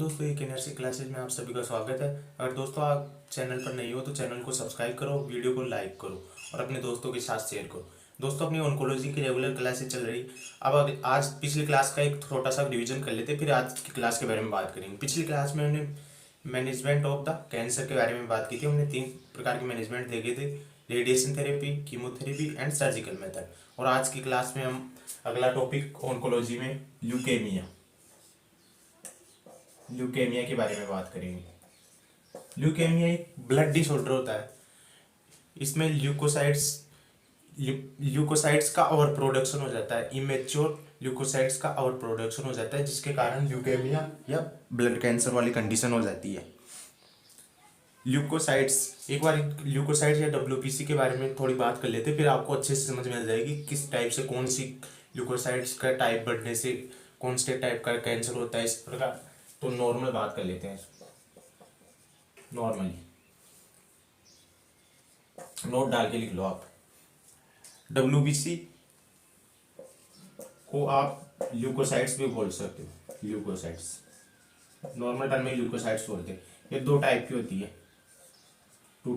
दोस्तों, एक energy classes में आप सभी का स्वागत है। अगर दोस्तों आप चैनल पर नहीं हो तो चैनल को सब्सक्राइब करो, वीडियो को लाइक करो और अपने दोस्तों के साथ शेयर करो। दोस्तों, अपनी ऑन्कोलॉजी की रेगुलर क्लासेज चल रही। अब आज पिछली क्लास का एक छोटा सा रिवीजन कर लेते, फिर आज की क्लास के बारे में बात करेंगे। पिछली क्लास में हमने मैनेजमेंट ऑफ द कैंसर के बारे में बात की थी। हमने 3 प्रकार के मैनेजमेंट देखे थे: radiation therapy, chemotherapy and surgical method. और आज की क्लास में हम अगला टॉपिक ऑन्कोलॉजी में ल्यूकेमिया के बारे में बात करेंगे। ल्यूकेमिया एक ब्लड डिसऑर्डर होता है। इसमें ल्यूकोसाइट्स का ओवर प्रोडक्शन हो जाता है, इमेच्योर ल्यूकोसाइट्स का ओवर प्रोडक्शन हो जाता है, जिसके कारण ल्यूकेमिया या ब्लड कैंसर वाली कंडीशन हो जाती है। ल्यूकोसाइट्स, एक बार ल्यूकोसाइट्स या डब्ल्यूबीसी के बारे में थोड़ी बात कर लेते, फिर आपको अच्छे से समझ में आ जाएगी किस टाइप से कौन सी ल्यूकोसाइट्स का टाइप बढ़ने से कौन से टाइप का कैंसर होता है, इस प्रकार। तो नॉर्मल बात कर लेते हैं। नॉर्मली नोट डाल के लिख लो आप। डब्ल्यूबीसी को आप ल्यूकोसाइट्स भी बोल सकते हो। ल्यूकोसाइट्स नॉर्मल टर्म में ल्यूकोसाइट्स बोलते हैं। ये 2 टाइप की होती है, 2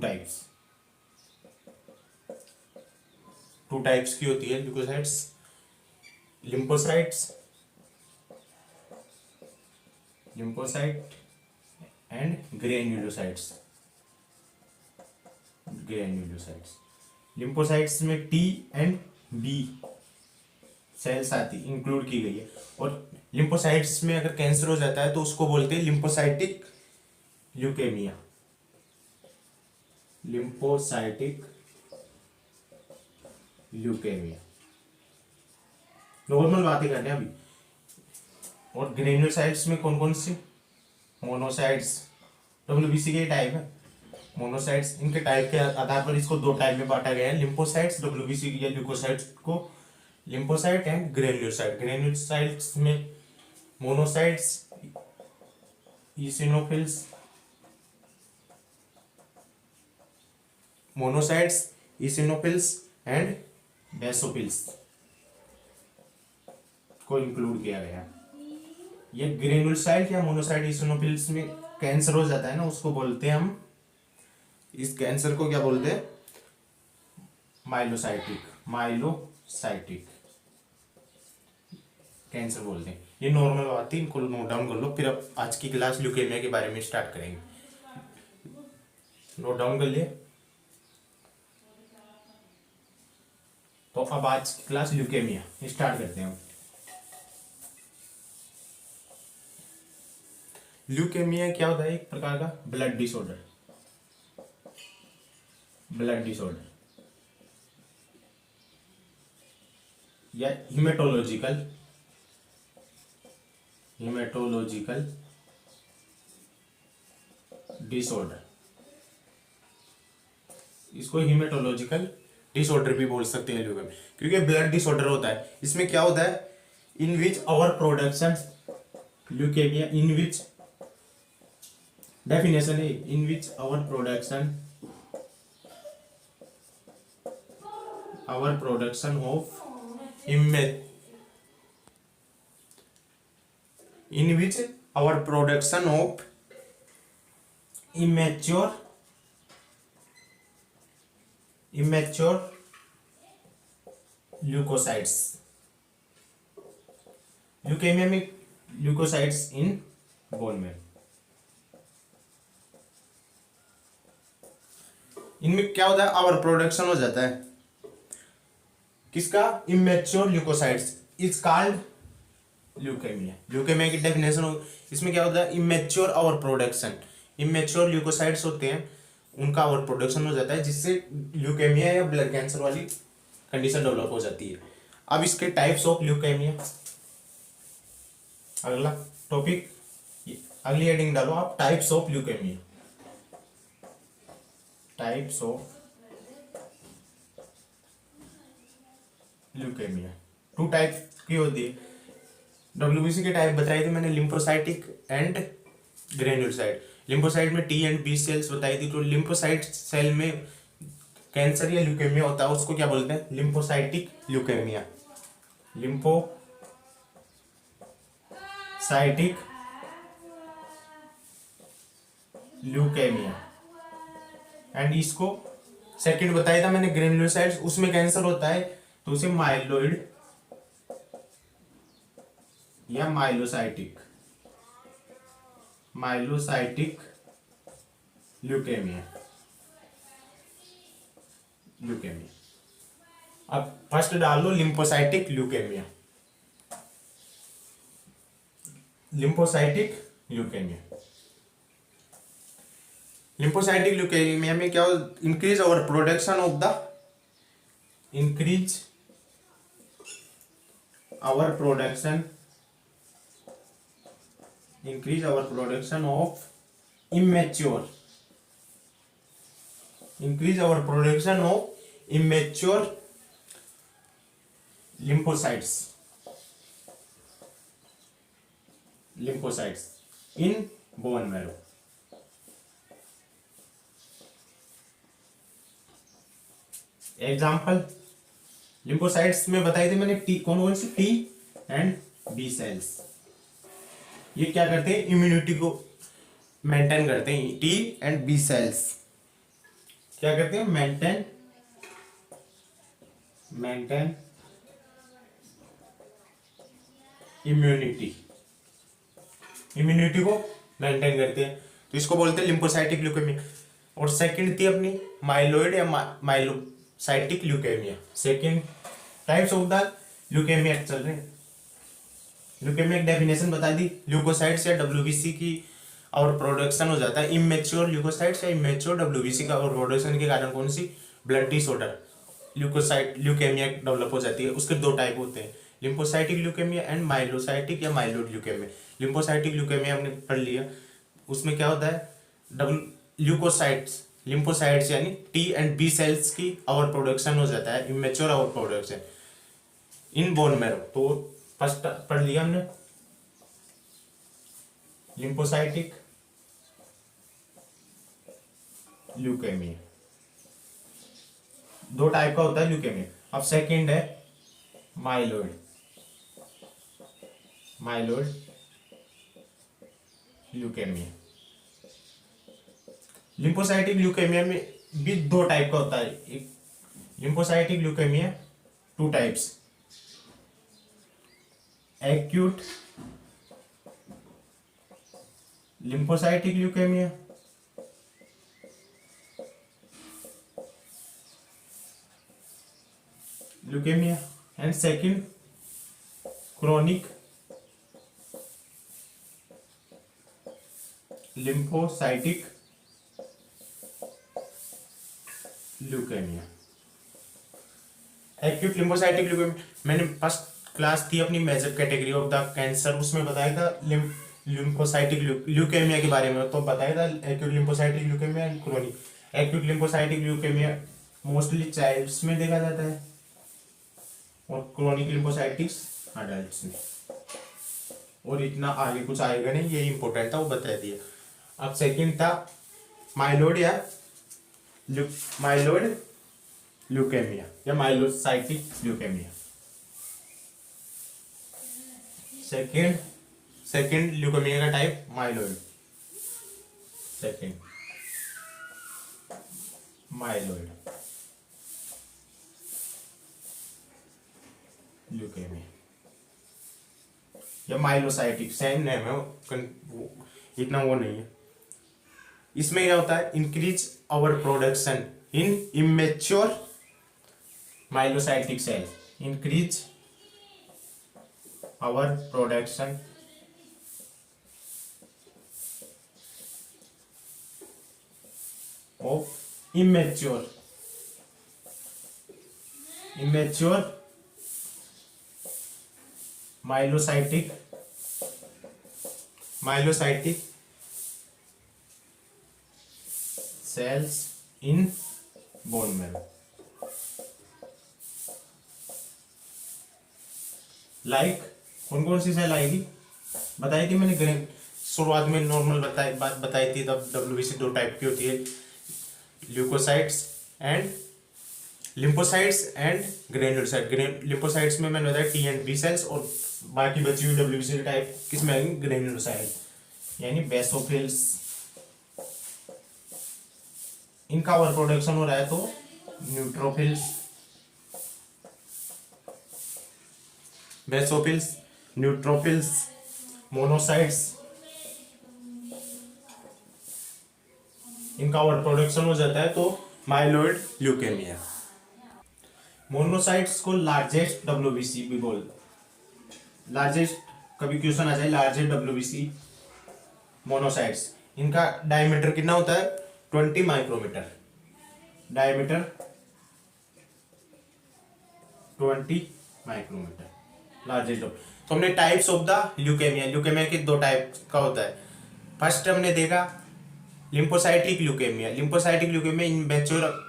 टाइप्स की होती है leukocytes: lymphocyte and granulocytes. Lymphocytes में टी एंड बी सेल्स आती इंक्लूड की गई है। और लिम्फोसाइट्स में अगर कैंसर हो जाता है तो उसको बोलते हैं लिम्फोसाइटिक ल्यूकेमिया। नॉर्मल बातें करने अभी। और ग्रेन्युलोसाइट्स में कौन कौन सी? मोनोसाइट्स। डब्ल्यूबीसी के टाइप है मोनोसाइट्स। इनके टाइप के आधार पर इसको 2 टाइप में बांटा गया है: लिम्फोसाइट्स। डब्ल्यूबीसी या ल्यूकोसाइट्स को लिम्फोसाइट एंड ग्रेन्युलोसाइट। ग्रेन्युलोसाइट्स में मोनोसाइट्स, इसिनोफिल्स एंड बेसोफिल्स को इंक्लूड किया गया। ये ग्रेन्युलोसाइट या मोनोसाइट इसिनोफिल्स में कैंसर हो जाता है ना, उसको बोलते हैं हम, इस कैंसर को क्या बोलते हैं? माइलोसाइटिक कैंसर बोलते हैं। ये नॉर्मल बात थी, इनको नोट डाउन कर लो। फिर अब आज की क्लास ल्यूकेमिया के बारे में स्टार्ट करेंगे। नोट डाउन कर लिए? तो अब आज की क्लास ल्यूकेमिया स्टार्ट करते हैं। ल्यूकेमिया क्या होता है? एक प्रकार का ब्लड डिसऑर्डर या हिमेटोलॉजिकल डिसऑर्डर। इसको हिमेटोलॉजिकल डिसऑर्डर भी बोल सकते हैं ल्यूकेमिया, क्योंकि ब्लड डिसऑर्डर होता है। इसमें क्या होता है? In which over production leukaemia, in which definition है, in which over production of immature leucocytes. Leukaemia में ल्यूकोसाइट्स इन बोन में, इनमें क्या होता है? आवर प्रोडक्शन हो जाता है किसका? Immature leukocytes is called leukaemia. Leukaemia की डेफिनेशन हो, इसमें क्या होता है? Immature overproduction. Immature leukocytes होते हैं, उनका ओवर प्रोडक्शन हो जाता है, जिससे ल्यूकेमिया या ब्लड कैंसर वाली कंडीशन डेवलप हो जाती है। अब इसके टाइप्स ऑफ ल्यूकेमिया, अगला टॉपिक, अगली हेडिंग डालो आप, types of leukaemia. Types of leukaemia 2 type की होती है। डब्ल्यूबीसी के टाइप बताई थी मैंने, लिम्फोसाइटिक एंड ग्रेन्युलोसाइट। लिम्फोसाइट में टी एंड बी सेल्स बताई थी। तो लिम्फोसाइट सेल में कैंसर या ल्यूकेमिया होता है, उसको क्या बोलते हैं? Lymphocytic leukaemia. Lymphocytic leukaemia. And इसको सेकंड बताया था मैंने ग्रेन्युलोसाइट्स, उसमें कैंसर होता है तो उसे माइलोइड या माइलोसाइटिक ल्यूकेमिया अब फर्स्ट डाल लो लिम्फोसाइटिक ल्यूकेमिया। लिम्फोसाइटिक ल्यूकेमिया में क्या हो, increase our production of immature lymphocytes in bone marrow। Example lymphocytes में बताई थी मैंने, टी कौन कौन सी, टी एंड बी सेल्स। ये क्या करते हैं, इम्यूनिटी को मेंटेन करते हैं। टी एंड बी सेल्स क्या करते हैं, मेंटेन इम्यूनिटी को मेंटेन करते हैं, तो इसको बोलते हैं लिम्फोसाइटिक ल्यूकेमिया। और सेकंड थी अपनी माइलोइड या myelocytic leukaemia. Second types of the leukaemia चल रहे हैं। ल्यूकेमिया की डेफिनेशन बता दी, ल्यूकोसाइट्स या डब्ल्यूबीसी की और प्रोडक्शन हो जाता है। इमेच्योर ल्यूकोसाइट्स या इमेच्योर डब्ल्यूबीसी का और प्रोडक्शन के कारण कौन सी, ब्लड डिसऑर्डर ल्यूकेमिया डेवलप हो जाती है। उसके दो टाइप होते हैं, लिम्फोसाइटिक ल्यूकेमिया एंड माइलोसाइटिक या माइलोइड ल्यूकेमिया। लिम्फोसाइटिक ल्यूकेमिया हमने पढ़ लिया, उसमें क्या होता है, लिम्फोसाइट्स यानी टी एंड बी सेल्स की ओवर प्रोडक्शन हो जाता है, immature over production in bone marrow. तो फर्स्ट पढ़ लिया हमने लिम्फोसाइटिक ल्यूकेमिया, दो टाइप का होता है ल्यूकेमिया। अब सेकंड है माइलोइड ल्यूकेमिया। लिम्फोसाइटिक ल्यूकेमिया में भी दो टाइप का होता है। एक lymphocytic leukaemia, two types, acute lymphocytic leukaemia and second chronic lymphocytic leukaemia. Acute lymphocytic leukaemia मैंने फर्स्ट क्लास थी अपनी major category of the cancer, उसमें बताया था लिम्फोसाइटिक ल्यूकेमिया के बारे में। तो बताया था acute lymphocytic leukaemia and chronic. Acute lymphocytic leukaemia mostly childs में देखा जाता है और क्रोनिक लिम्फोसाइटिक्स अडल्ट्स में। और इतना आगे कुछ आएगा नहीं, ये इंपॉर्टेंट था, वो बता दिया। अब सेकंड था माइलोइड ल्यूकेमिया या माइलोसाइटिक ल्यूकेमिया। सेकंड ल्यूकेमिया का टाइप माइलोइड, ल्यूकेमिया या माइलोसाइटिक, सेम नेम है, इतना वो नहीं है। इसमें क्या होता है, increase our production in immature myelocytic cell, increase our production of immature myelocytic cells in bone marrow. Like कौन कौन सी सेल आएगी बताई थी मैंने, शुरुआत में नॉर्मल बताई थी। तब डब्ल्यूबीसी दो टाइप की होती है, leucocytes and lymphocytes and granulocyte. Lymphocytes में मैंने बताया टी एंड बी सेल्स, और बाकी बची हुई डब्ल्यूबीसी टाइप किसमें आएंगे, ग्रेन्युलोसाइट यानी बेसोफिल्स इनका ओवर प्रोडक्शन हो रहा है तो न्यूट्रोफिल्स, बेसोफिल्स, न्यूट्रोफिल्स, मोनोसाइट्स, इनका ओवर प्रोडक्शन हो जाता है तो माइलोइड ल्यूकेमिया। मोनोसाइट्स को लार्जेस्ट डब्ल्यूबीसी भी बोलते, लार्जेस्ट, कभी क्वेश्चन आ जाए लार्जेस्ट डब्ल्यूबीसी मोनोसाइट्स। इनका डायमीटर कितना होता है 20 माइक्रोमीटर, डायमीटर 20 माइक्रोमीटर, लार्जेस्ट। तो हमने types of the leukaemia, leukaemia के दो टाइप का होता है। फर्स्ट हमने देखा lymphocytic leukaemia, lymphocytic leukaemia in mature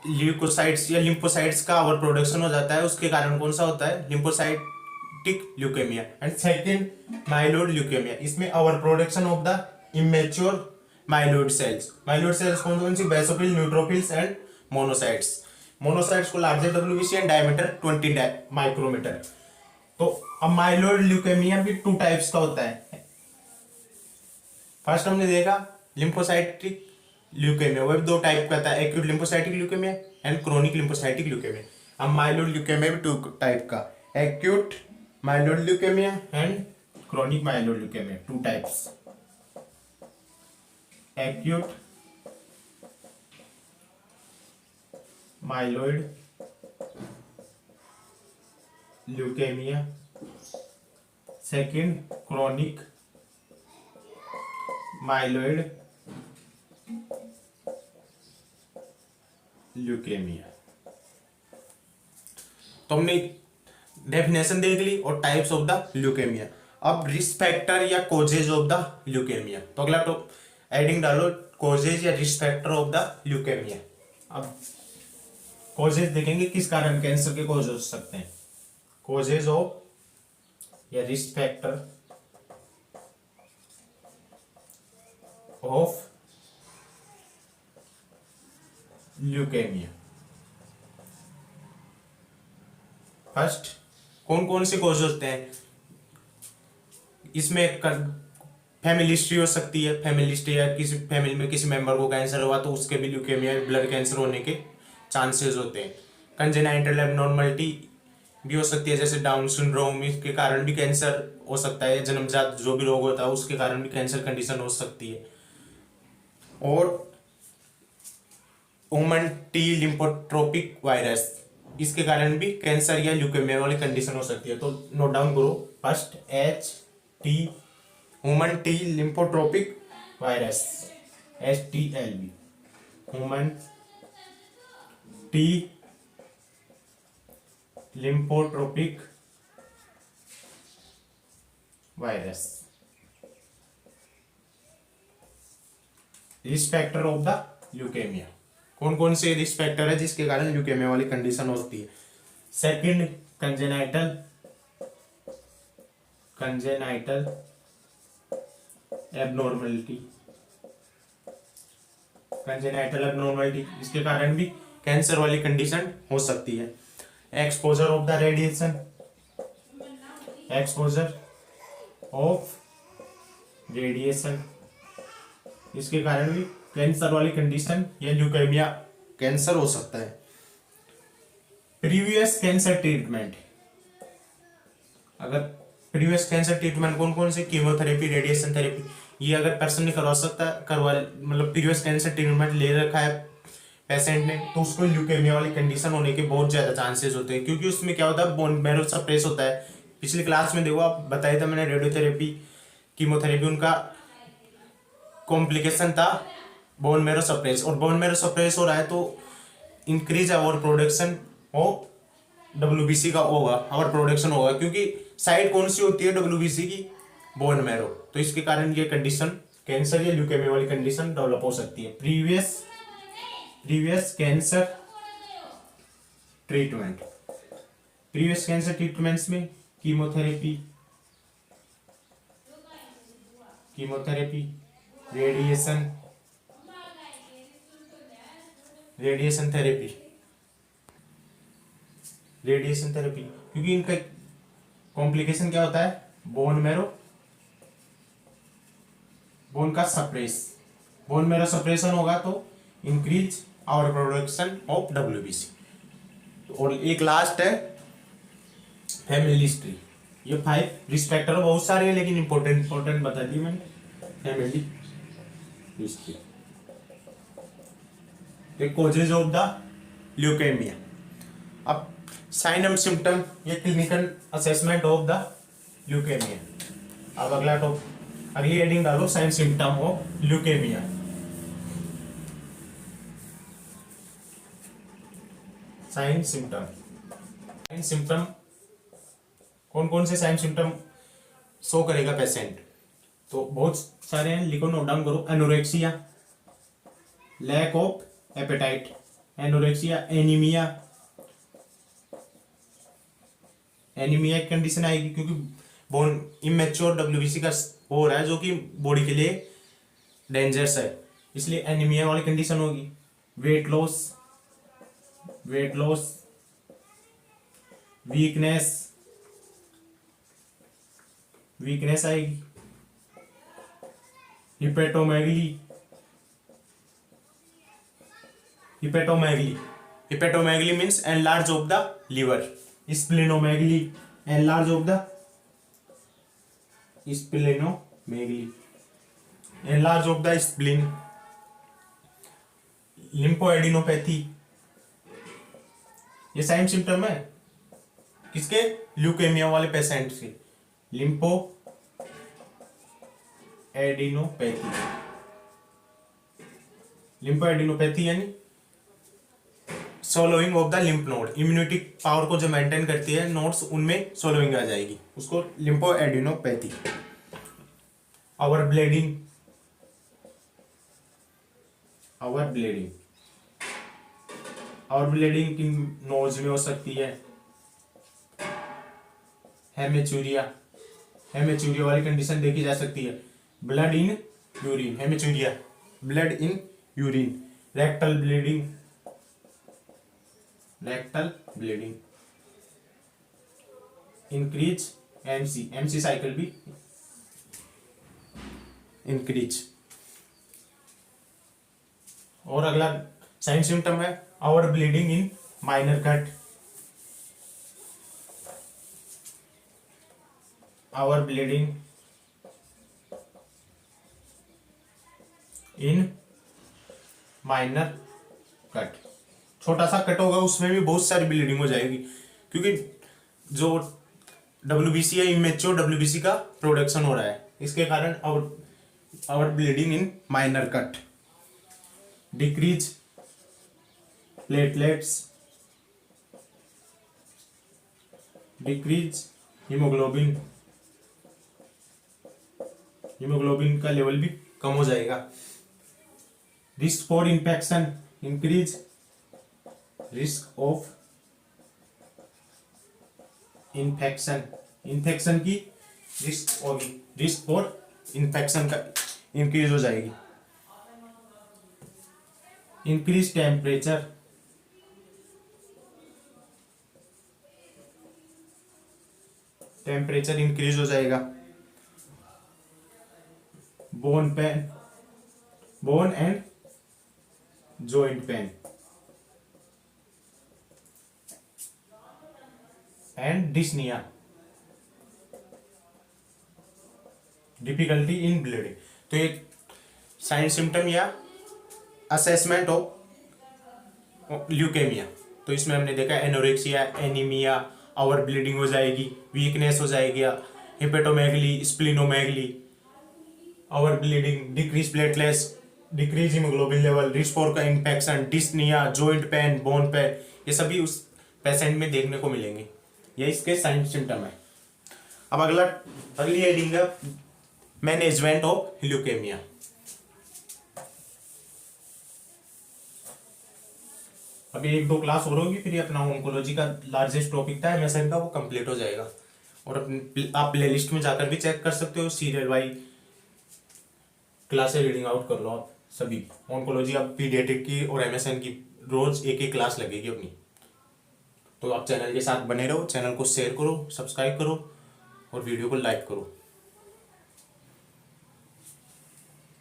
leucocytes या लिम्फोसाइट्स का ओवर प्रोडक्शन हो जाता है, उसके कारण कौन सा होता है lymphocytic leukaemia. And second myeloid leukaemia, इसमें over production of the immature myeloid cells. Myeloid cells कौन कौन सी, basophil, neutrophils and monocytes. Monocytes को largest WBC and diameter 20 micrometer. तो अब माइलोइड ल्यूकेमिया भी टू टाइप्स का होता है। फर्स्ट हमने देखा लिम्फोसाइटिक ल्यूकेमिया, वो भी दो टाइप का था, acute lymphocytic leukaemia and chronic lymphocytic leukaemia. अब माइलोइड ल्यूकेमिया भी टू टाइप का, acute myeloid leukaemia and chronic myeloid leukaemia, two types. Acute myeloid leukaemia, second chronic myeloid leukaemia. तो हमने डेफिनेशन देख ली और टाइप्स ऑफ द ल्यूकेमिया। अब risk factor या causes of the leukaemia, तो अगला तो एडिंग डालो कोजेज या risk factor of the leukaemia. अब कोजेज देखेंगे किस कारण कैंसर के कोज हो सकते हैं, कोजेज ऑफ या risk factor of leukaemia. First कौन कौन से कोज होते हैं, इसमें फैमिली हिस्ट्री हो सकती है, फैमिली हिस्ट्री या किसी फैमिली में किसी मेंबर को कैंसर हुआ तो उसके भी ल्यूकेमिया, ब्लड कैंसर होने के चांसेस होते हैं। कंजेनाइटल एबनॉर्मलिटी भी हो सकती है, जैसे डाउन सिंड्रोम, इसके कारण भी कैंसर हो सकता है, जन्मजात जो भी रोग होता है उसके कारण भी कैंसर कंडीशन हो सकती है। और ह्यूमन टी लिम्फोट्रोपिक वायरस, इसके कारण भी कैंसर या ल्यूकेमिया वाली कंडीशन हो सकती है। तो नोट डाउन करो, first HT human T lymphotropic virus, HTLV, human T lymphotropic virus. Risk factor of the leukaemia, कौन कौन से रिस्क फैक्टर है जिसके कारण ल्यूकेमिया वाली कंडीशन होती है। Second congenital abnormality, congenital abnormality, इसके कारण भी कैंसर वाली कंडीशन हो सकती है। Exposure of the radiation, exposure of radiation, इसके कारण भी कैंसर वाली कंडीशन या ल्यूकेमिया कैंसर हो सकता है। प्रीवियस कैंसर ट्रीटमेंट, अगर प्रीवियस कैंसर ट्रीटमेंट कौन कौन से, कीमोथेरेपी, रेडिएशन थेरेपी, ये अगर पर्सन ने करवा सकता करवा मतलब प्रीवियस कैंसर ट्रीटमेंट ले रखा है पेशेंट ने, तो उसको ल्यूकेमिया वाली कंडीशन होने के बहुत ज्यादा चांसेस होते हैं, क्योंकि उसमें क्या होता है बोन मैरो सप्रेस होता है। पिछली क्लास में देखो आप बताया था मैंने, रेडियोथेरेपी, कीमोथेरेपी, उनका कॉम्प्लिकेशन था बोन मैरो सप्रेस, और बोन मैरो सप्रेस हो रहा है तो increase our production of WBC का होगा, आवर प्रोडक्शन होगा, क्योंकि साइड कौन सी होती है डब्ल्यूबीसी की, बोन मैरो, तो इसके कारण ये कंडीशन कैंसर या ल्यूकेमिया वाली कंडीशन डेवलप हो सकती है। Previous cancer treatment, previous cancer treatments में कीमोथेरेपी, रेडिएशन थेरेपी, क्योंकि इनका कॉम्प्लिकेशन क्या होता है, बोन मैरो सप्रेशन होगा तो increase our production of WBC। और एक लास्ट है फैमिली हिस्ट्री। ये 5 रिस्क फैक्टर बहुत सारे हैं लेकिन इंपॉर्टेंट इंपॉर्टेंट बता दिए मैंने। Family history, causes of the leukaemia. अब साइन एंड सिम्टम, ये clinical assessment of the leukaemia. अब अगला अगली हेडिंग डालो sign symptom of leukaemia. Sign symptom, sign symptom कौन कौन से साइन सिम्टम शो करेगा पेशेंट? तो बहुत सारे हैं, लिखो नोट डाउन करो। Anorexia, lack of appetite, anorexia, anaemia. Anaemia एक कंडीशन आएगी क्योंकि बोन इमेच्योर WBC का हो रहा है जो कि बॉडी के लिए डेंजरस है, इसलिए एनीमिया वाली कंडीशन होगी। Weight loss, weight loss, weakness, weakness आएगी। Hepatomegaly, hepatomegaly, hepatomegaly means enlarge of the liver. Splenomegaly, enlarge of the splenomegaly, enlarge of the spleen. Lymphadenopathy, ये साइन सिम्टम है किसके? ल्यूकेमिया वाले पेशेंट से। लिम्फो एडिनोपैथी, लिम्फोएडिनोपैथी यानी swelling of the lymph node. Immunity power को जो maintain करती है नोड्स, उनमें सोलोइंग आ जाएगी, उसको lymphadenopathy. Over bleeding, over bleeding, over bleeding की नोज में हो सकती है। हेमेचूरिया, हेमेचूरिया वाली कंडीशन देखी जा सकती है। Blood in urine, haematuria, blood in urine. Rectal bleeding, rectal bleeding. Increase MC cycle भी इंक्रीज। और अगला साइन सिम्टम है over bleeding in minor cut, over bleeding in minor cut. छोटा सा कट होगा उसमें भी बहुत सारी ब्लीडिंग हो जाएगी क्योंकि जो WBC है इमेच्योर WBC का प्रोडक्शन हो रहा है, इसके कारण over bleeding in minor cut. Decrease platelets, decrease haemoglobin, haemoglobin का लेवल भी कम हो जाएगा। Risk for infection, increase risk of infection, infection की रिस्क होगी, रिस्क फॉर इन्फेक्शन का इंक्रीज हो जाएगी। इंक्रीज टेम्परेचर, टेम्परेचर इंक्रीज हो जाएगा। Bone pain, bone and joint pain and dyspnoea, difficulty in bleeding. तो ये साइन सिम्टम या असेसमेंट ऑफ ल्यूकेमिया। तो इसमें हमने देखा एनोरेक्सिया, एनीमिया, आवर ब्लीडिंग हो जाएगी, वीकनेस हो जाएगी, hepatomegaly, splenomegaly, over bleeding, decrease platelets, decrease haemoglobin level, risk for का infection, dyspnoea, joint pain, bone pain, ये सभी उस पेशेंट में देखने को मिलेंगे। ये इसके साइन सिम्टम है। अब अगली हेडिंग है मैनेजमेंट ऑफ ल्यूकेमिया। अभी 1-2 क्लास और होगी, फिर अपना ऑन्कोलॉजी का लार्जेस्ट टॉपिक था MSN का, वो कंप्लीट हो जाएगा। और आप प्ले लिस्ट में जाकर भी चेक कर सकते हो, सीरियल वाइज क्लासें रीडिंग आउट कर लो आप सभी। ऑन्कोलॉजी आप पीडियाट्रिक की और MSN की रोज एक क्लास लगेगी अपनी। तो आप चैनल के साथ बने रहो, चैनल को शेयर करो, सब्सक्राइब करो और वीडियो को लाइक करो।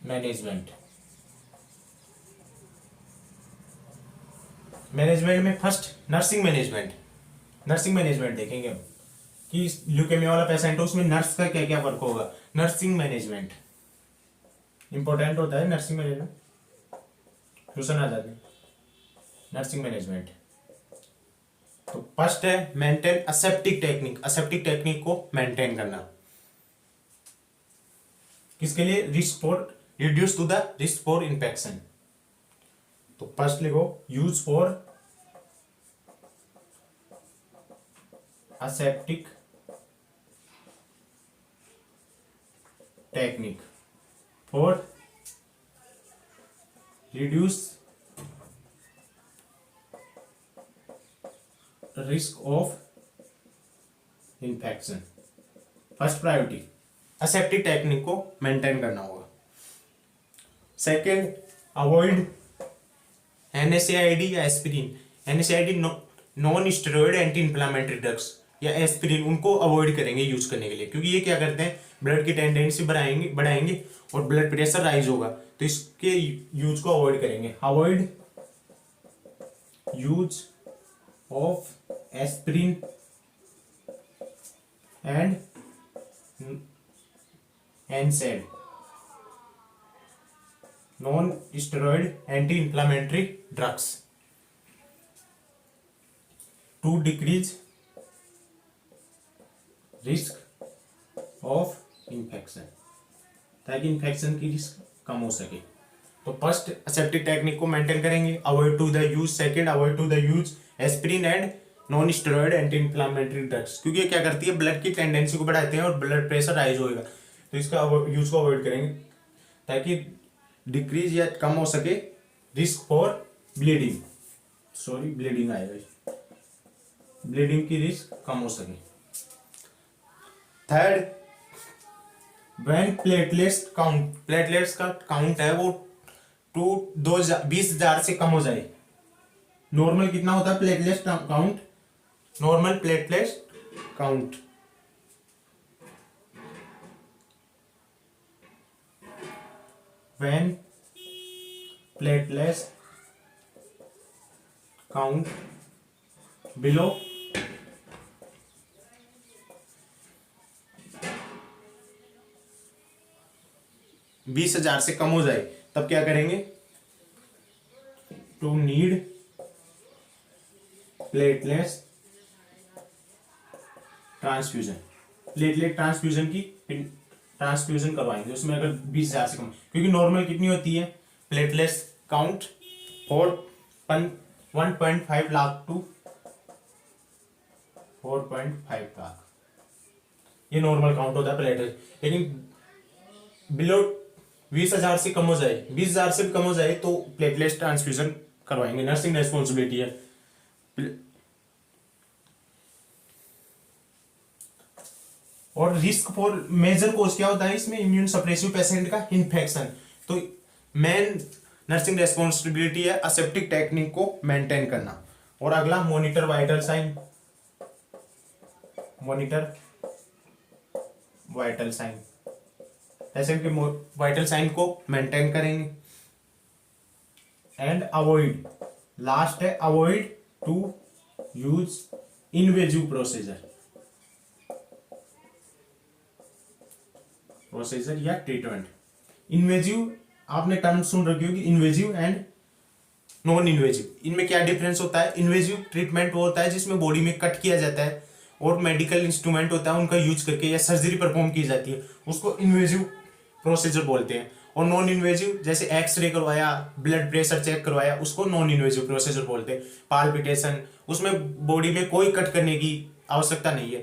मैनेजमेंट, मैनेजमेंट में first nursing management, nursing management देखेंगे हम कि ल्यूकेमिया वाला पेशेंट है उसमें नर्स का क्या क्या वर्क होगा। नर्सिंग मैनेजमेंट इंपॉर्टेंट होता है, नर्सिंग मैनेजमेंट क्वेश्चन आ जाते हैं। नर्सिंग मैनेजमेंट तो फर्स्ट है maintain aseptic technique, aseptic technique को मेंटेन करना किसके लिए, risk for reduce to the risk for infection. तो फर्स्ट लिखो use for aseptic technique for reduce risk of infection। First priority aseptic technique को maintain करना होगा। सेकेंड अवॉइड NSAID या aspirin. NSAID non steroid anti inflammatory drugs या aspirin, उनको avoid करेंगे use करने के लिए, क्योंकि ये क्या करते हैं ब्लड की टेंडेंसी बढ़ाएंगे और ब्लड प्रेशर राइज होगा, तो इसके यूज को अवॉइड करेंगे। Avoid use of aspirin and NSAID non steroid anti inflammatory drugs to decrease risk of infection, ताकि इन्फेक्शन की रिस्क कम हो सके। तो फर्स्ट एसेप्टिक टेक्निक को मेंटेन करेंगे, avoid to the use. Second avoid to the use aspirin and non steroid anti inflammatory drugs, क्योंकि ये क्या करती है ब्लड की टेंडेंसी को बढ़ाते हैं और ब्लड प्रेशर राइज होएगा, तो इसका यूज को अवॉइड करेंगे ताकि डिक्रीज या कम हो सके risk for bleeding, sorry bleeding आएगा, ब्लीडिंग की रिस्क कम हो सके। Third when platelets count, platelets का काउंट है वो 20,000 से कम हो जाए। नॉर्मल कितना होता है platelets count, normal platelets count when platelets count below 20,000 से कम हो जाए, तब क्या करेंगे, to need platelets transfusion, platelet transfusion की ट्रांसफ्यूजन करवाएंगे उसमें अगर 20,000 से कम, क्योंकि नॉर्मल कितनी होती है platelets count for 1.5 lakh to 4.5 lakh, ये नॉर्मल काउंट होता है प्लेटलेट। लेकिन बिलो 20,000 से कम हो जाए, 20,000 से भी कम हो जाए तो प्लेटलेट ट्रांसफ्यूजन करवाएंगे, नर्सिंग रेस्पॉन्सिबिलिटी है। और रिस्क फॉर मेजर कोज क्या होता है इसमें, इम्यून सप्रेसिव पेशेंट का इन्फेक्शन, तो मेन नर्सिंग रेस्पॉन्सिबिलिटी है असेप्टिक टेक्निक को मेंटेन करना। और अगला monitor vital sign, monitor vital sign, patient के वाइटल साइन को मेंटेन करेंगे। एंड अवॉइड, लास्ट है avoid to use invasive procedure या ट्रीटमेंट। इन्वेजिव आपने टर्म सुन रखी होगी, इन्वेजिव एंड नॉन इन्वेजिव, इनमें क्या डिफरेंस होता है। इन्वेजिव ट्रीटमेंट वो होता है जिसमें बॉडी में कट किया जाता है और मेडिकल इंस्ट्रूमेंट होता है उनका यूज करके या सर्जरी परफॉर्म की जाती है, उसको इन्वेजिव प्रोसीजर बोलते हैं। और नॉन इन्वेजिव जैसे एक्सरे करवाया, ब्लड प्रेशर चेक करवाया, उसको नॉन इन्वेजिव प्रोसीजर बोलते हैं। पाल्पिटेशन, उसमें बॉडी में कोई कट करने की आवश्यकता नहीं है,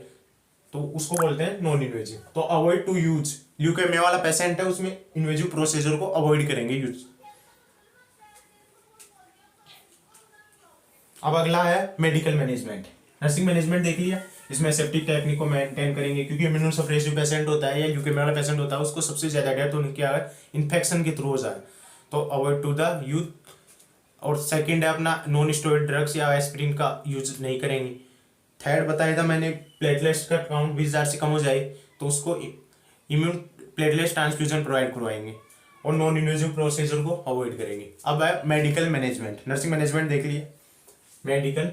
तो उसको बोलते हैं नॉन इन्वेजिव। तो अवॉइड टू यूज, ल्यूकेमिया वाला पेशेंट है उसमें इन्वेजिव प्रोसीजर को अवॉइड करेंगे यूज। अब अगला है मेडिकल मैनेजमेंट। नर्सिंग मैनेजमेंट देख लिया, इसमें सेफ्टी टेक्निक को मेंटेन करेंगे, क्योंकि इम्यूनो सप्रेसिव पेशेंट होता है या ल्यूकेमिया वाला पेशेंट होता है उसको सबसे ज्यादा डेथ होने की है इन्फेक्शन के थ्रू हो जाए, तो अवॉइड टू द यूज। और सेकंड है अपना नॉन स्टेरॉइड ड्रग्स या एस्पिरिन का यूज नहीं करेंगे। थर्ड बताया था मैंने प्लेटलेट्स का काउंट 20,000 से कम हो जाए तो उसको इम्यून प्लेटलेट्स ट्रांसफ्यूजन प्रोवाइड करवाएंगे और नॉन इन्वेजिव प्रोसीजर को अवॉइड करेंगे। अब है मेडिकल मैनेजमेंट। नर्सिंग मैनेजमेंट देख लिए, medical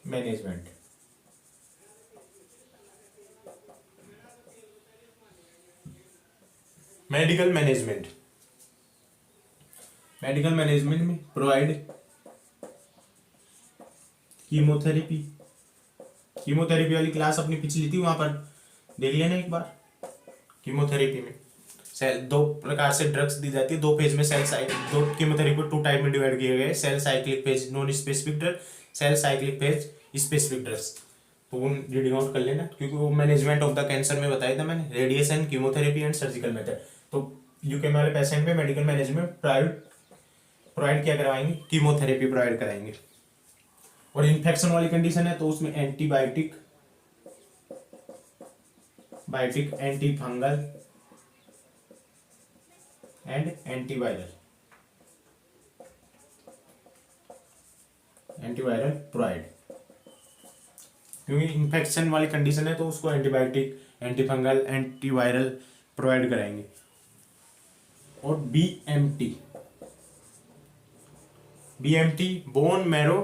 management. Medical management, medical management में प्रोवाइड कीमोथेरेपी, कीमोथेरेपी वाली क्लास अपनी पिछली थी, वहां पर देख लिया ना एक बार। कीमोथेरेपी में सेल दो प्रकार से ड्रग्स दी जाती है, दो फेज में सेल साइकिल, दो कीमोथेरेपी को 2 टाइप में डिवाइड किए गए, cell cyclic phase non specific drug, cell cyclic phase specific drugs. तो वो रीडिंग आउट कर लेना, क्योंकि वो मैनेजमेंट ऑफ द कैंसर में बताया था मैंने, radiation, chemotherapy and surgical method. तो यूकेम वाले पेशेंट में मेडिकल मैनेजमेंट प्रोवाइड क्या करवाएंगे, कीमोथेरेपी प्रोवाइड कराएंगे। और इन्फेक्शन वाली कंडीशन है तो उसमें antibiotic, anti fungal and antiviral provide. क्योंकि इन्फेक्शन वाली कंडीशन है तो उसको antibiotic, anti fungal, antiviral provide कराएंगे। और बीएमटी बोन मैरो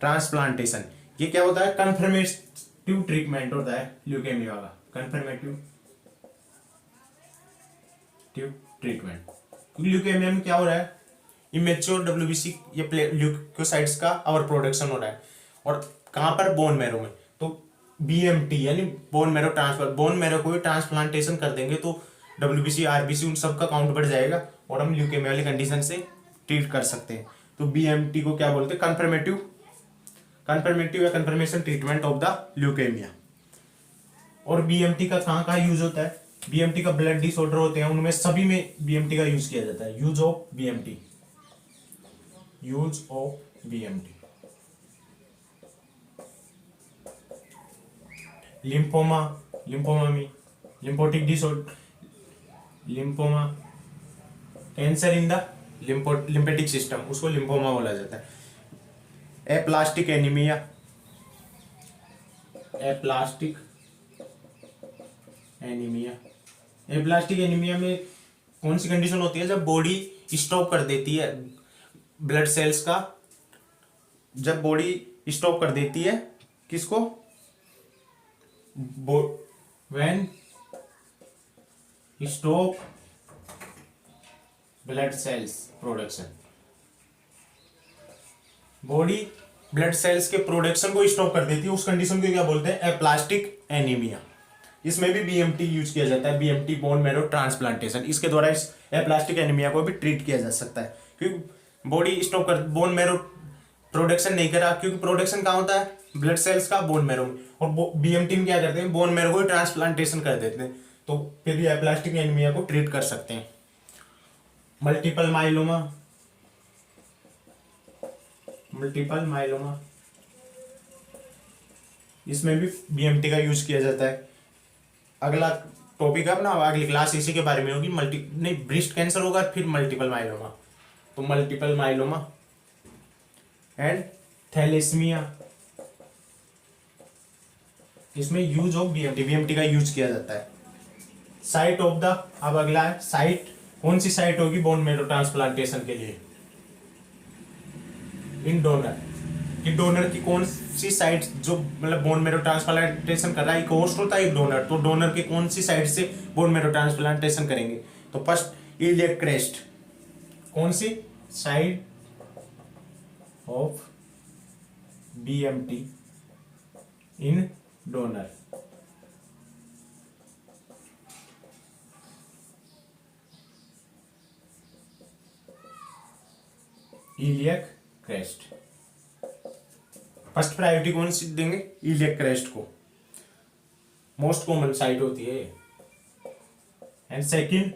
ट्रांसप्लांटेशन, ये क्या होता है, कन्फर्मेटिव ट्रीटमेंट होता है ल्यूकेमिया का, कन्फर्मेटिव ट्रीटमेंट। क्योंकि ल्यूकेमिया में क्या हो रहा है, इमेच्योर डब्ल्यूबीसी या ल्यूकोसाइट्स का और प्रोडक्शन हो रहा है, और कहां पर, बोन मैरो में। तो बीएमटी यानी bone marrow transplant, bone marrow को भी ट्रांसप्लांटेशन कर देंगे तो डब्ल्यूबीसी, आरबीसी उन सब का काउंट बढ़ जाएगा और हम ल्यूकेमिया वाली कंडीशन से ट्रीट कर सकते हैं। तो बीएमटी को क्या बोलते हैं, कन्फर्मेटिव या confirmation treatment of the leukaemia. और बीएमटी का कहाँ कहाँ यूज होता है, बीएमटी का ब्लड डिसऑर्डर होते हैं उनमें सभी में बीएमटी का यूज किया जाता है। यूज ऑफ बीएमटी, लिम्फोमा में lymphatic disorder, lymphoma cancer in the lymphatic system, उसको लिम्फोमा बोला जाता है। एप्लास्टिक एनीमिया, एप्लास्टिक एनीमिया में कौन सी कंडीशन होती है, जब बॉडी स्टॉप कर देती है ब्लड सेल्स का, जब बॉडी स्टॉप कर देती है किसको, when stop blood cells production, body blood cells के प्रोडक्शन को स्टॉप कर देती है, उस कंडीशन को क्या बोलते हैं, एप्लास्टिक एनीमिया। इसमें भी बीएमटी यूज किया जाता है, बीएमटी बोन मैरो ट्रांसप्लांटेशन। इसके द्वारा इस एप्लास्टिक एनीमिया को भी ट्रीट किया जा सकता है, क्योंकि बॉडी स्टॉप कर, बोन मैरो प्रोडक्शन नहीं करा, क्योंकि प्रोडक्शन कहाँ होता है, ब्लड सेल्स का बोन मैरो में, और बीएमटी में क्या करते हैं, बोन मैरो को ट्रांसप्लांटेशन कर देते हैं, तो फिर भी एप्लास्टिक एनीमिया को ट्रीट कर सकते हैं। मल्टीपल माइलोमा, इसमें भी बीएमटी का यूज किया जाता है। अगला टॉपिक है अपना, अगली क्लास इसी के बारे में होगी, ब्रेस्ट कैंसर होगा, फिर मल्टीपल माइलोमा। तो मल्टीपल माइलोमा एंड थैलेसीमिया, इसमें यूज ऑफ बीएमटी का यूज किया जाता है। साइट ऑफ द, अब अगला है साइट, कौन सी साइट होगी बोन मैरो ट्रांसप्लांटेशन के लिए, इन डोनर, कि डोनर की कौन सी साइट, जो मतलब बोन मैरो ट्रांसप्लांटेशन कर रहा है, एक होस्ट होता है एक डोनर, तो डोनर की कौन सी साइट से बोन मैरो ट्रांसप्लांटेशन करेंगे। तो फर्स्ट इलियक क्रेस्ट, कौन सी side of BMT in donor, iliac crest. First priority कौन सी देंगे, इलियक क्रेस्ट को, मोस्ट कॉमन साइट होती है। एंड सेकंड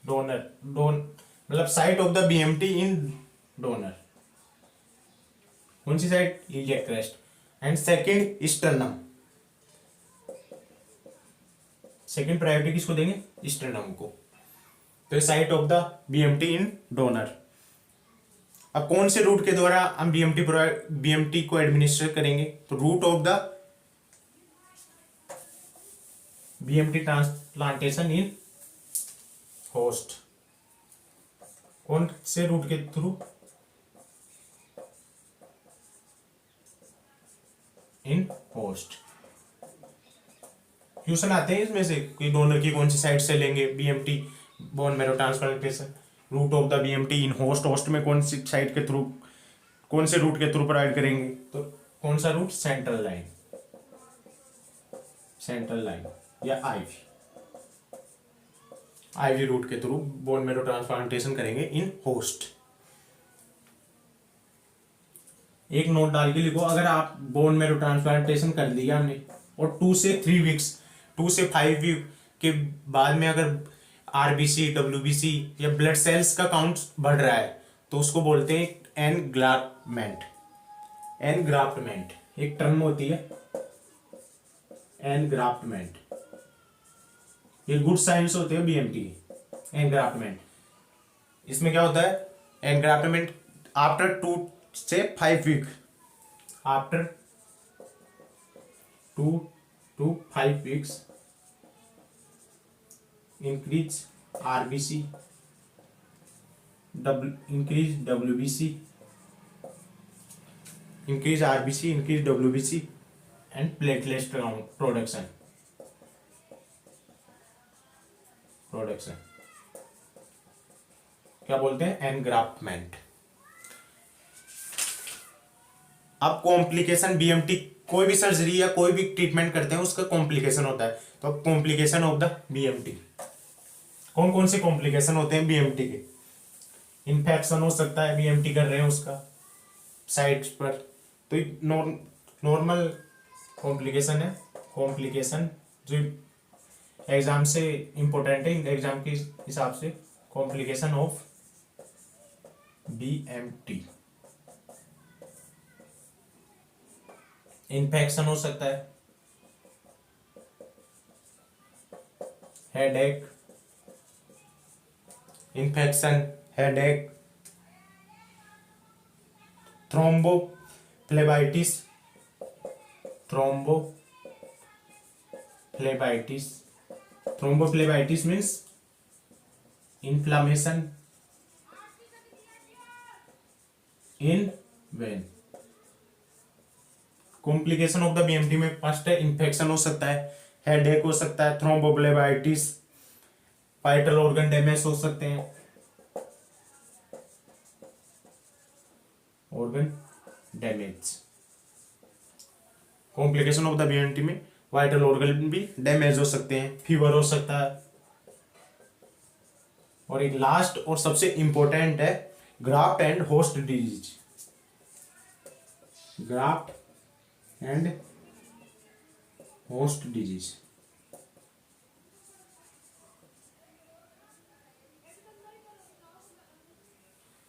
डोनर, मतलब site of the BMT in donor, कौन सी site, iliac crest. And second sternum, second priority किसको देंगे, स्टर्नम को। तो site of the BMT in donor. अब कौन से रूट के द्वारा हम बीएमटी को एडमिनिस्टर करेंगे, तो route of the BMT transplantation in host, कौन से रूट के थ्रू, इन होस्ट। क्वेश्चन आते हैं इसमें से कि डोनर की कौन सी साइड से लेंगे BMT, bone marrow transplantation, route of the BMT in host, host में कौन सी साइड के थ्रू, कौन से रूट के थ्रू प्रोवाइड करेंगे, तो कौन सा route, central line, central line या आईवी, आईवी रूट के थ्रू बोन मैरो ट्रांसप्लांटेशन करेंगे इन होस्ट। एक नोट डाल के लिखो, अगर आप बोन मैरो ट्रांसप्लांटेशन कर दिया हमने और 2 से 3 वीक्स, 2 से 5 वीक के बाद में अगर आरबीसी, डब्ल्यूबीसी या ब्लड सेल्स का काउंट बढ़ रहा है तो उसको बोलते हैं एनग्राफ्टमेंट। एनग्राफ्टमेंट एक टर्म होती है, एनग्राफ्टमेंट, ये गुड साइंस होते हैं बीएमटी। एनग्राफ्टमेंट, इसमें क्या होता है, एनग्राफ्टमेंट आफ्टर 2 से 5 week, after 2 to 5 weeks increase RBC, increase WBC, increase RBC, increase WBC and platelet production, क्या बोलते हैं, एनग्राफ्टमेंट। अब कॉम्प्लिकेशन, बीएमटी कोई भी सर्जरी या कोई भी ट्रीटमेंट करते हैं उसका कॉम्प्लिकेशन होता है, तो कॉम्प्लिकेशन ऑफ द बीएमटी, कौन कौन से कॉम्प्लिकेशन होते हैं बीएमटी के, इन्फेक्शन हो सकता है बीएमटी कर रहे हैं उसका साइट्स पर, तो नॉर्मल कॉम्प्लिकेशन है, कॉम्प्लिकेशन जो एग्जाम से इंपॉर्टेंट है, एग्जाम के हिसाब से, कॉम्प्लिकेशन ऑफ बीएमटी, इन्फेक्शन हो सकता है, headache, infection, headache, thrombophlebitis, thrombophlebitis, thrombophlebitis means inflammation in when. Complication of the BMT में फर्स्ट है इन्फेक्शन हो सकता है, हेडेक हो सकता है, थ्रोम्बोफ्लेबाइटिस, वाइटल ऑर्गन डैमेज हो सकते हैं, organ damage, complication of the BMT में वाइटल ऑर्गन भी डैमेज हो सकते हैं, फीवर हो सकता है, और एक लास्ट और सबसे इंपॉर्टेंट है graft and host disease, graft and host disease.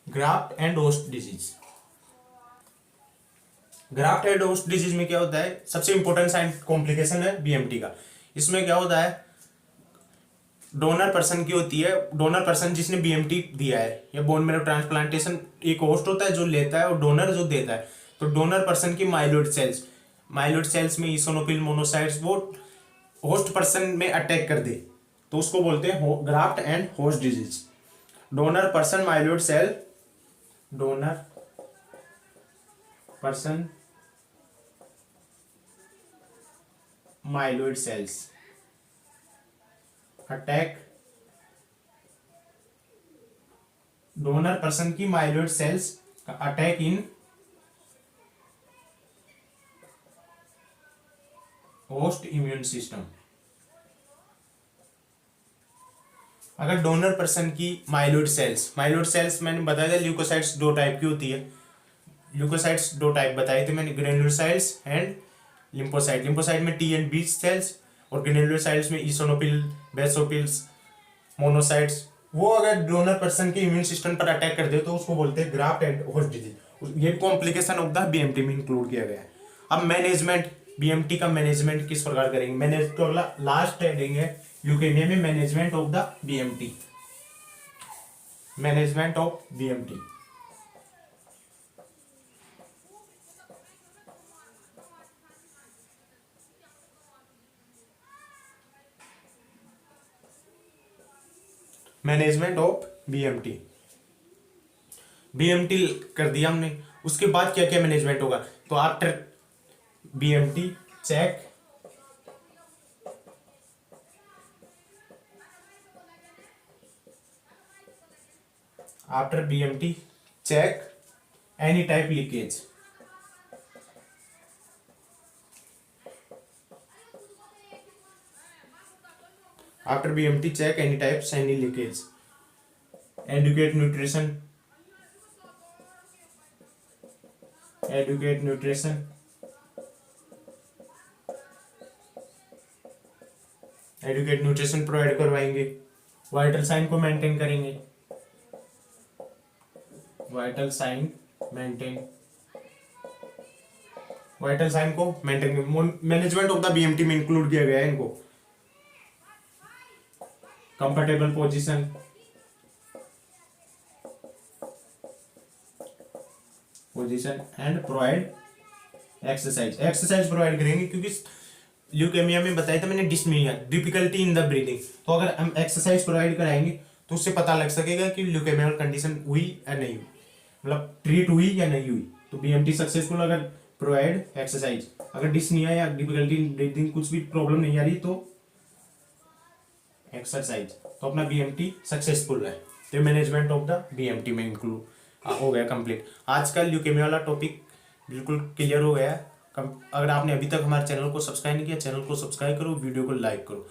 Graft and host disease, graft and host disease में क्या होता है, सबसे इंपॉर्टेंट साइन कॉम्प्लिकेशन है बीएमटी का। इसमें क्या होता है, डोनर पर्सन की होती है, डोनर पर्सन जिसने बीएमटी दिया है या बोन मैरो ट्रांसप्लांटेशन, एक होस्ट होता है जो लेता है और डोनर जो देता है, तो डोनर पर्सन की माइलोइड सेल्स, माइलोइड सेल्स में ईसोनोफिल मोनोसाइट्स वो होस्ट पर्सन में अटैक कर दे तो उसको बोलते हैं graft and host disease. Donor person myeloid cell, donor person myeloid cells attack, donor person की माइलोइड सेल्स का attack in host immune system. अगर डोनर पर्सन की माइलोइड सेल्स, माइलोइड सेल्स मैंने बताया था ल्यूकोसाइट्स 2 टाइप की होती है, ल्यूकोसाइट्स 2 टाइप बताए थे मैंने, ग्रेन्युलोसाइट्स एंड लिम्फोसाइट। लिम्फोसाइट में टी एंड बी सेल्स और ग्रेन्युलोसाइट्स में ईसोनोफिल, बेसोफिल्स, मोनोसाइट्स। वो अगर डोनर पर्सन के इम्यून सिस्टम पर अटैक कर दे तो उसको बोलते हैं ग्राफ्ट एंड होस्ट डिजीज। ये कॉम्प्लिकेशन ऑफ द बीएमटी में इंक्लूड किया गया है। अब मैनेजमेंट, बीएमटी का मैनेजमेंट किस प्रकार करेंगे, मैंने तो अगला लास्ट हेडिंग है ल्यूकेमिया में management of the BMT, management of BMT. Management of BMT, BMT कर दिया हमने, उसके बाद क्या क्या मैनेजमेंट होगा, तो after BMT check after BMT check any type leakage, after BMT check any types any leakage, educate nutrition educate nutrition educate nutrition provide करवाएंगे, वाइटल साइन को मेंटेन करेंगे, vital sign maintain, vital sign को maintain, management of the BMT में include किया गया है इनको, comfortable position, position and provide exercise, exercise provide करेंगे क्योंकि ल्यूकेमिया में बताया था मैंने dyspnoea, difficulty in the breathing, तो अगर हम एक्सरसाइज प्रोवाइड कराएंगे तो उससे पता लग सकेगा कि ल्यूकेमिया कंडीशन हुई या नहीं हुई, मतलब ट्रीट हुई या नहीं हुई। तो बीएमटी सक्सेसफुल अगर प्रोवाइड एक्सरसाइज, अगर डिस्निया या डिफिकल्टी इन ब्रीदिंग कुछ भी प्रॉब्लम नहीं आ रही तो एक्सरसाइज, तो अपना बीएमटी सक्सेसफुल है। तो मैनेजमेंट ऑफ द बीएमटी में इंक्लूड हो गया कंप्लीट। आज का ल्यूकेमिया वाला टॉपिक बिल्कुल क्लियर हो गया। अगर आपने अभी तक हमारे चैनल को सब्सक्राइब नहीं किया, चैनल को सब्सक्राइब करो, वीडियो को लाइक करो,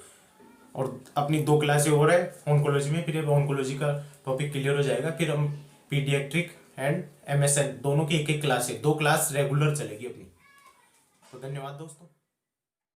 और अपनी 2 क्लासें हो रहा है ऑन्कोलॉजी में, फिर ऑन्कोलॉजी का टॉपिक क्लियर हो जाएगा, फिर हम पीडियाट्रिक एंड एमएसएन दोनों की एक क्लास है, 2 क्लास रेगुलर चलेगी अपनी। तो धन्यवाद दोस्तों।